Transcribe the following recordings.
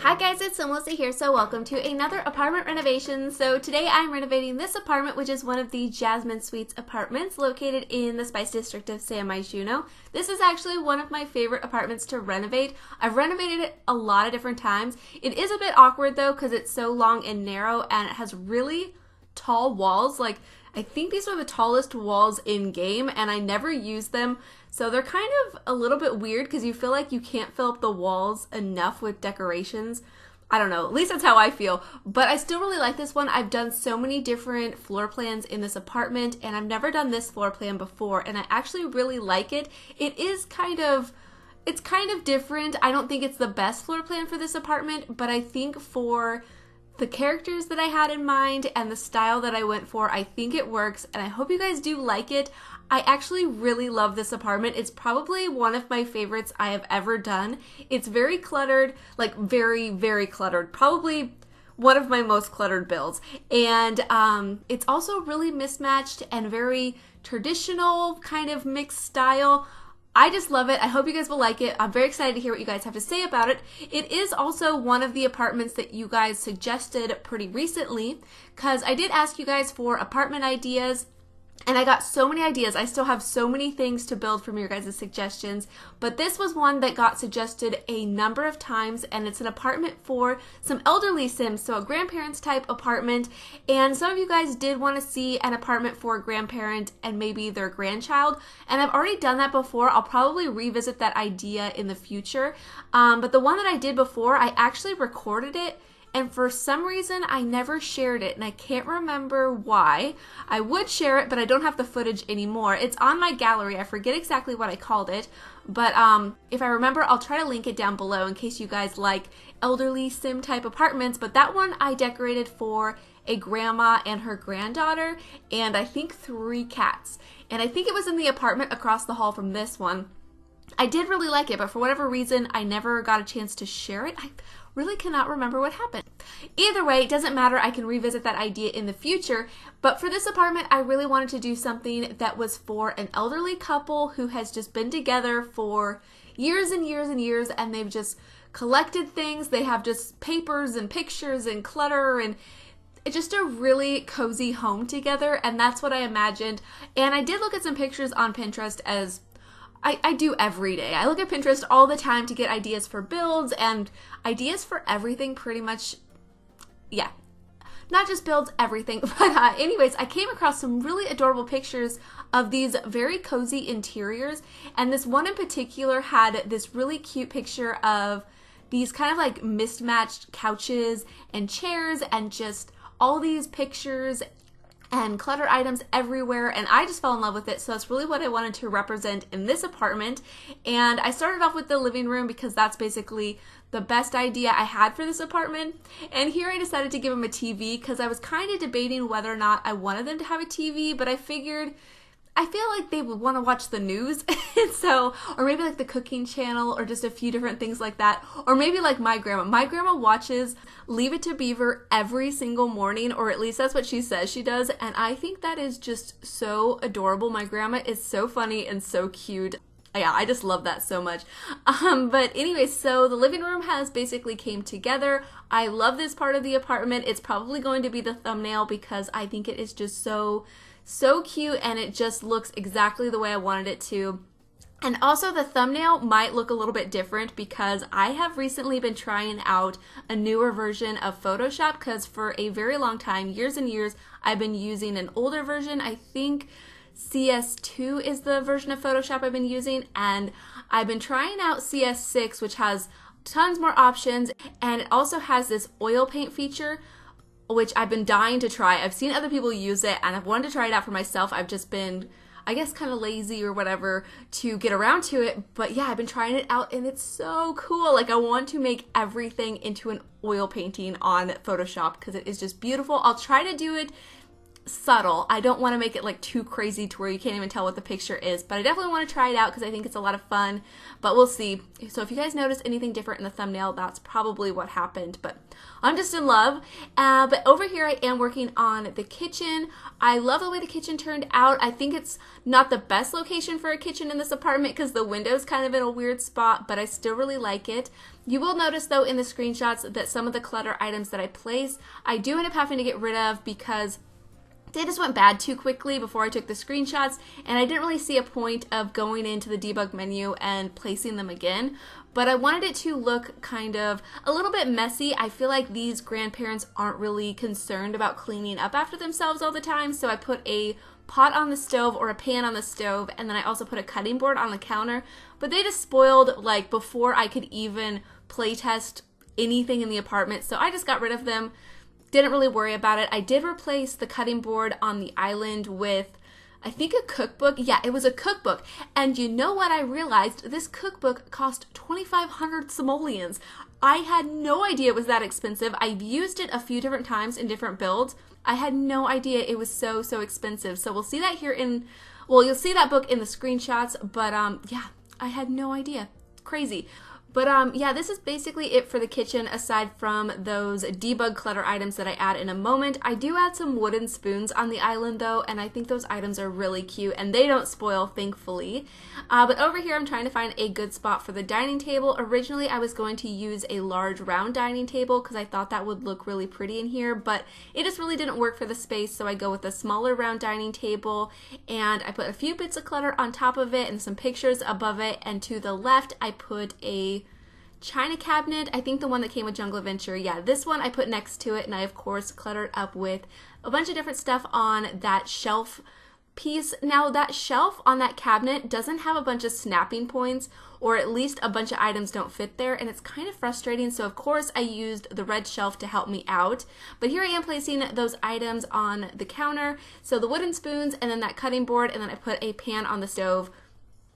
Hi guys, it's SimLicy here, so welcome to another apartment renovation. So today I'm renovating this apartment, which is one of the Jasmine Suites apartments located in the Spice District of San Myshuno. This is actually one of my favorite apartments to renovate. I've renovated it a lot of different times. It is a bit awkward though because it's so long and narrow and it has really tall walls. Like, I think these are the tallest walls in game and I never use them. So they're kind of a little bit weird because you feel like you can't fill up the walls enough with decorations. I don't know, at least that's how I feel. But I still really like this one. I've done so many different floor plans in this apartment and I've never done this floor plan before and I actually really like it. It's kind of different. I don't think it's the best floor plan for this apartment, but I think for the characters that I had in mind and the style that I went for, I think it works and I hope you guys do like it. I actually really love this apartment. It's probably one of my favorites I have ever done. It's very cluttered, like very, very cluttered. Probably one of my most cluttered builds. And it's also really mismatched and very traditional kind of mixed style. I just love it. I hope you guys will like it. I'm very excited to hear what you guys have to say about it. It is also one of the apartments that you guys suggested pretty recently because I did ask you guys for apartment ideas and I got so many ideas. I still have so many things to build from your guys' suggestions, but this was one that got suggested a number of times and it's an apartment for some elderly Sims, so a grandparents type apartment. And some of you guys did want to see an apartment for a grandparent and maybe their grandchild, and I've already done that before. I'll probably revisit that idea in the future, but the one that I did before, I actually recorded it and for some reason I never shared it and I can't remember why. I would share it, but I don't have the footage anymore. It's on my gallery. I forget exactly what I called it, but if I remember, I'll try to link it down below in case you guys like elderly sim type apartments. But that one I decorated for a grandma and her granddaughter and I think 3 cats. And I think it was in the apartment across the hall from this one. I did really like it, but for whatever reason, I never got a chance to share it. I really cannot remember what happened. Either way, it doesn't matter. I can revisit that idea in the future. But for this apartment, I really wanted to do something that was for an elderly couple who has just been together for years and years and years, and they've just collected things. They have just papers and pictures and clutter and it's just a really cozy home together, and that's what I imagined. And I did look at some pictures on Pinterest, as I do every day. I look at Pinterest all the time to get ideas for builds and ideas for everything pretty much. Yeah, not just builds, everything. But anyways, I came across some really adorable pictures of these very cozy interiors. And this one in particular had this really cute picture of these kind of like mismatched couches and chairs and just all these pictures and cluttered items everywhere, and I just fell in love with it. So that's really what I wanted to represent in this apartment. And I started off with the living room because that's basically the best idea I had for this apartment. And here I decided to give them a TV because I was kind of debating whether or not I wanted them to have a TV, but I figured I feel like they would want to watch the news. So, or maybe like the cooking channel or just a few different things like that. Or maybe like my grandma. My grandma watches Leave It to Beaver every single morning, or at least that's what she says she does. And I think that is just so adorable. My grandma is so funny and so cute. Yeah, I just love that so much. But anyway, so the living room has basically came together. I love this part of the apartment. It's probably going to be the thumbnail because I think it is just so cute and it just looks exactly the way I wanted it to. And also the thumbnail might look a little bit different because I have recently been trying out a newer version of Photoshop because for a very long time, years and years, I've been using an older version. I think CS2 is the version of Photoshop I've been using, and I've been trying out CS6, which has tons more options, and it also has this oil paint feature which I've been dying to try. I've seen other people use it and I've wanted to try it out for myself. I've just been, I guess, kind of lazy or whatever to get around to it. But yeah, I've been trying it out and it's so cool. Like, I want to make everything into an oil painting on Photoshop because it is just beautiful. I'll try to do it subtle. I don't want to make it like too crazy to where you can't even tell what the picture is, but I definitely want to try it out because I think it's a lot of fun, but we'll see. So if you guys notice anything different in the thumbnail, that's probably what happened, but I'm just in love. But over here I am working on the kitchen. I love the way the kitchen turned out. I think it's not the best location for a kitchen in this apartment because the window's kind of in a weird spot, but I still really like it. You will notice though in the screenshots that some of the clutter items that I place, I do end up having to get rid of because they just went bad too quickly before I took the screenshots, and I didn't really see a point of going into the debug menu and placing them again. But I wanted it to look kind of a little bit messy. I feel like these grandparents aren't really concerned about cleaning up after themselves all the time, so I put a pot on the stove or a pan on the stove, and then I also put a cutting board on the counter. But they just spoiled like before I could even play test anything in the apartment, so I just got rid of them. Didn't really worry about it. I did replace the cutting board on the island with, I think, a cookbook. Yeah, it was a cookbook. And you know what I realized? This cookbook cost 2,500 simoleons. I had no idea it was that expensive. I've used it a few different times in different builds. I had no idea it was so expensive. So we'll see that here in, well, you'll see that book in the screenshots, but yeah, I had no idea. Crazy. But yeah, this is basically it for the kitchen aside from those debug clutter items that I add in a moment. I do add some wooden spoons on the island though, and I think those items are really cute and they don't spoil, thankfully. But over here I'm trying to find a good spot for the dining table. Originally I was going to use a large round dining table because I thought that would look really pretty in here, but it just really didn't work for the space, so I go with a smaller round dining table, and I put a few bits of clutter on top of it and some pictures above it, and to the left I put a china cabinet. I think the one that came with Jungle Adventure. Yeah, this one I put next to it, and I of course cluttered up with a bunch of different stuff on that shelf piece. Now that shelf on that cabinet doesn't have a bunch of snapping points, or at least a bunch of items don't fit there, and it's kind of frustrating, so of course I used the red shelf to help me out. But here I am placing those items on the counter, so the wooden spoons and then that cutting board, and then I put a pan on the stove.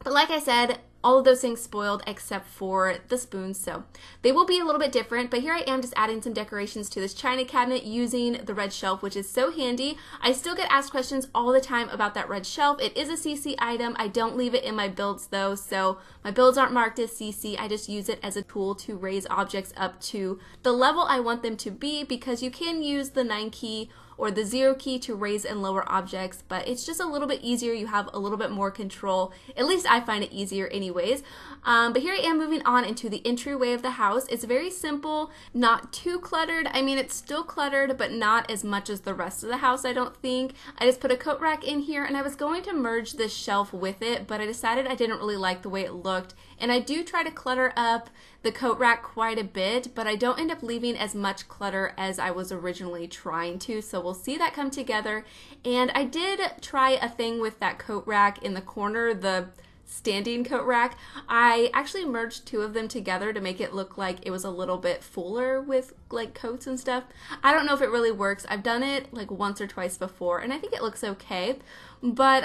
But like I said, all of those things spoiled except for the spoons, so they will be a little bit different. But here I am just adding some decorations to this china cabinet using the red shelf, which is so handy. I still get asked questions all the time about that red shelf. It is a CC item. I don't leave it in my builds though, so my builds aren't marked as CC. I just use it as a tool to raise objects up to the level I want them to be, because you can use the 9 key or the 0 key to raise and lower objects, but it's just a little bit easier. You have a little bit more control. At least I find it easier anyways. But here I am moving on into the entryway of the house. It's very simple, not too cluttered. I mean, it's still cluttered, but not as much as the rest of the house, I don't think. I just put a coat rack in here, and I was going to merge this shelf with it, but I decided I didn't really like the way it looked. And I do try to clutter up the coat rack quite a bit, but I don't end up leaving as much clutter as I was originally trying to, so we'll see that come together. And I did try a thing with that coat rack in the corner, the standing coat rack. I actually merged 2 of them together to make it look like it was a little bit fuller with like coats and stuff. I don't know if it really works. I've done it like once or twice before, and I think it looks okay. But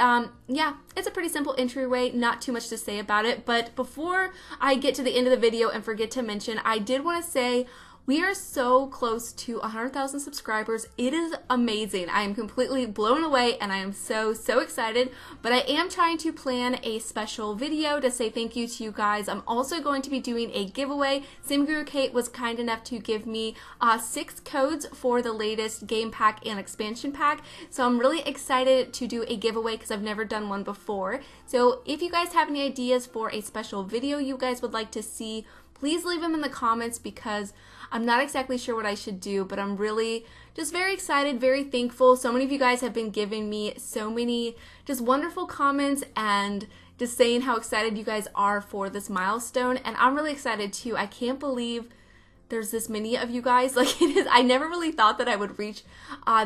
yeah, it's a pretty simple entryway, not too much to say about it. But before I get to the end of the video and forget to mention, I did want to say we are so close to 100,000 subscribers. It is amazing. I am completely blown away, and I am so excited. But I am trying to plan a special video to say thank you to you guys. I'm also going to be doing a giveaway. SimGuru Kate was kind enough to give me 6 codes for the latest game pack and expansion pack. So I'm really excited to do a giveaway because I've never done one before. So if you guys have any ideas for a special video you guys would like to see, please leave them in the comments, because I'm not exactly sure what I should do, but I'm really just very excited, very thankful. So many of you guys have been giving me so many just wonderful comments and just saying how excited you guys are for this milestone, and I'm really excited too. I can't believe there's this many of you guys. Like, it is, I never really thought that I would reach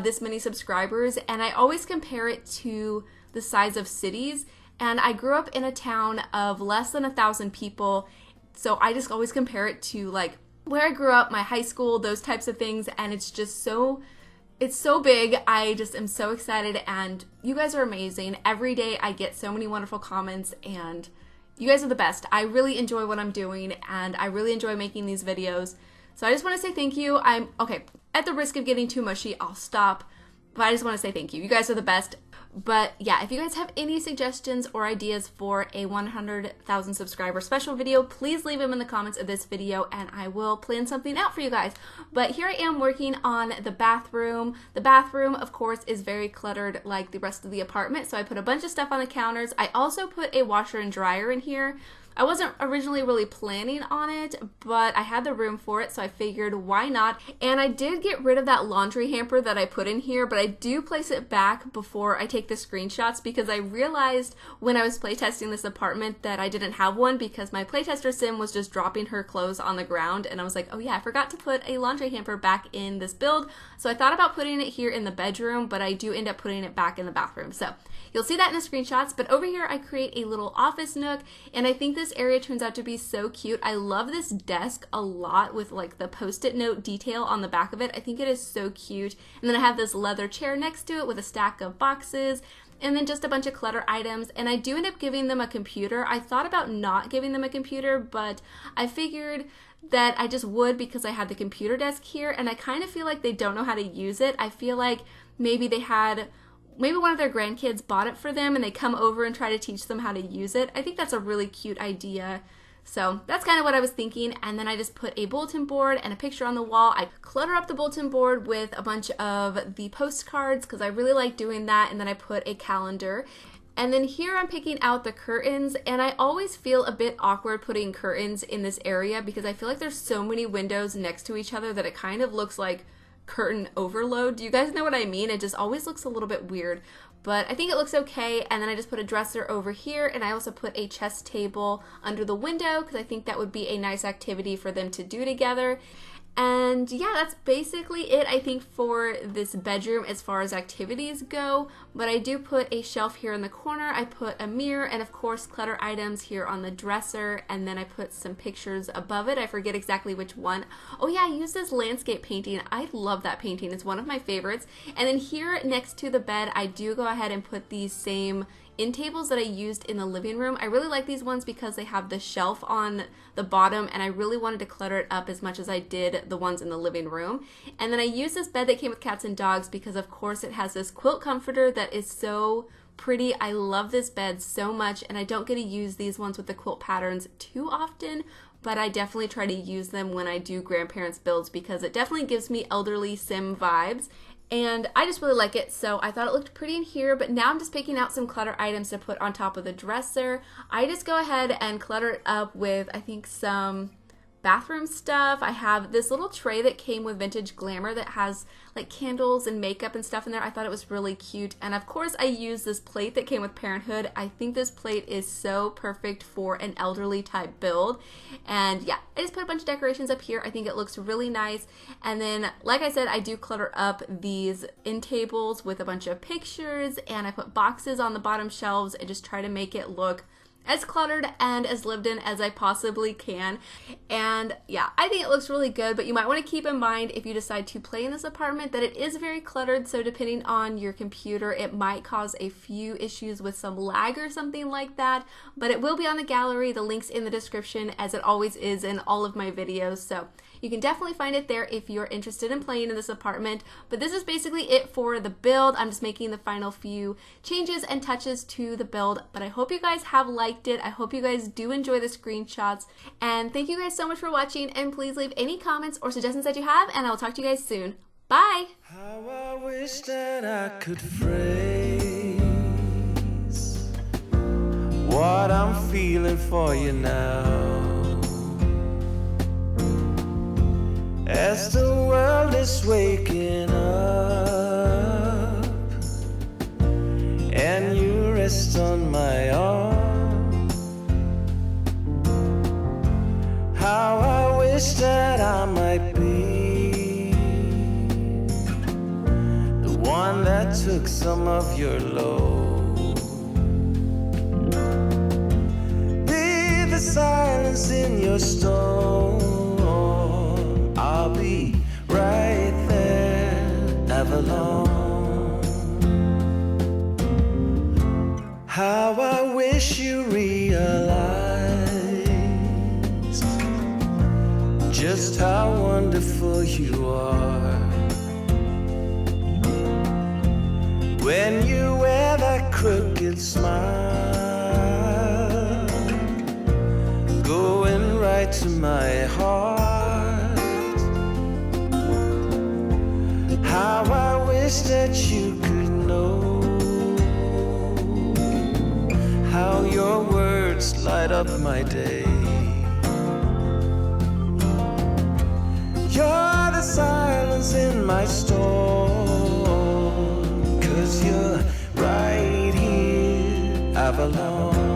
this many subscribers, and I always compare it to the size of cities, and I grew up in a town of less than 1,000 people. So I just always compare it to like where I grew up, my high school, those types of things, and it's just it's so big. I just am so excited, and you guys are amazing. Every day I get so many wonderful comments, and you guys are the best. I really enjoy what I'm doing, and I really enjoy making these videos. So I just want to say thank you. Okay, at the risk of getting too mushy, I'll stop. But I just want to say thank you. You guys are the best. But yeah, if you guys have any suggestions or ideas for a 100,000 subscriber special video, please leave them in the comments of this video and I will plan something out for you guys. But here I am working on the bathroom. The bathroom, of course, is very cluttered like the rest of the apartment. So I put a bunch of stuff on the counters. I also put a washer and dryer in here. I wasn't originally really planning on it, but I had the room for it, so I figured why not. And I did get rid of that laundry hamper that I put in here, but I do place it back before I take the screenshots because I realized when I was playtesting this apartment that I didn't have one because my playtester Sim was just dropping her clothes on the ground, and I was like, oh yeah, I forgot to put a laundry hamper back in this build. So I thought about putting it here in the bedroom, but I do end up putting it back in the bathroom. So you'll see that in the screenshots, but over here I create a little office nook, and I think this area turns out to be so cute. I love this desk a lot with like the post-it note detail on the back of it. I think it is so cute. And then I have this leather chair next to it with a stack of boxes and then just a bunch of clutter items. And I do end up giving them a computer. I thought about not giving them a computer, but I figured that I just would because I had the computer desk here, and I kind of feel like they don't know how to use it. I feel like maybe one of their grandkids bought it for them and they come over and try to teach them how to use it. I think that's a really cute idea. So that's kind of what I was thinking. And then I just put a bulletin board and a picture on the wall. I clutter up the bulletin board with a bunch of the postcards because I really like doing that. And then I put a calendar. And then here I'm picking out the curtains, and I always feel a bit awkward putting curtains in this area because I feel like there's so many windows next to each other that it kind of looks like curtain overload. Do you guys know what I mean? It just always looks a little bit weird, but I think it looks okay. And then I just put a dresser over here, and I also put a chess table under the window because I think that would be a nice activity for them to do together. And yeah, that's basically it, I think, for this bedroom as far as activities go. But I do put a shelf here in the corner. I put a mirror and, of course, clutter items here on the dresser. And then I put some pictures above it. I forget exactly which one. Oh yeah, I used this landscape painting. I love that painting. It's one of my favorites. And then here next to the bed, I do go ahead and put these same end tables that I used in the living room. I really like these ones because they have the shelf on the bottom, and I really wanted to clutter it up as much as I did the ones in the living room. And then I used this bed that came with cats and dogs because of course it has this quilt comforter that is so pretty. I love this bed so much, and I don't get to use these ones with the quilt patterns too often, but I definitely try to use them when I do grandparents builds because it definitely gives me elderly sim vibes. And I just really like it, so I thought it looked pretty in here, but now I'm just picking out some clutter items to put on top of the dresser. I just go ahead and clutter it up with, I think, some bathroom stuff. I have this little tray that came with Vintage Glamour that has like candles and makeup and stuff in there. I thought it was really cute. And of course I used this plate that came with Parenthood. I think this plate is so perfect for an elderly type build. And yeah, I just put a bunch of decorations up here. I think it looks really nice. And then, like I said, I do clutter up these end tables with a bunch of pictures, and I put boxes on the bottom shelves and just try to make it look as cluttered and as lived in as I possibly can. And yeah, I think it looks really good, but you might want to keep in mind if you decide to play in this apartment that it is very cluttered, so depending on your computer it might cause a few issues with some lag or something like that, but it will be on the gallery. The link's in the description as it always is in all of my videos, so you can definitely find it there if you're interested in playing in this apartment. But this is basically it for the build. I'm just making the final few changes and touches to the build, but I hope you guys have liked it. I hope you guys do enjoy the screenshots, and thank you guys so much for watching, and please leave any comments or suggestions that you have, and I'll talk to you guys soon. Bye! How I wish that I could phrase what I'm feeling for you now. As the world is waking up and you rest on my arm, how I wish that I might be the one that took some of your load. Be the silence in your storm, I'll be right there, Avalon. How I wish you realized just how wonderful you are. when you wear that crooked smile, going right to my heart. How I wish that you could know how your words light up my day. You're the silence in my storm, 'cause you're right here, Avalon.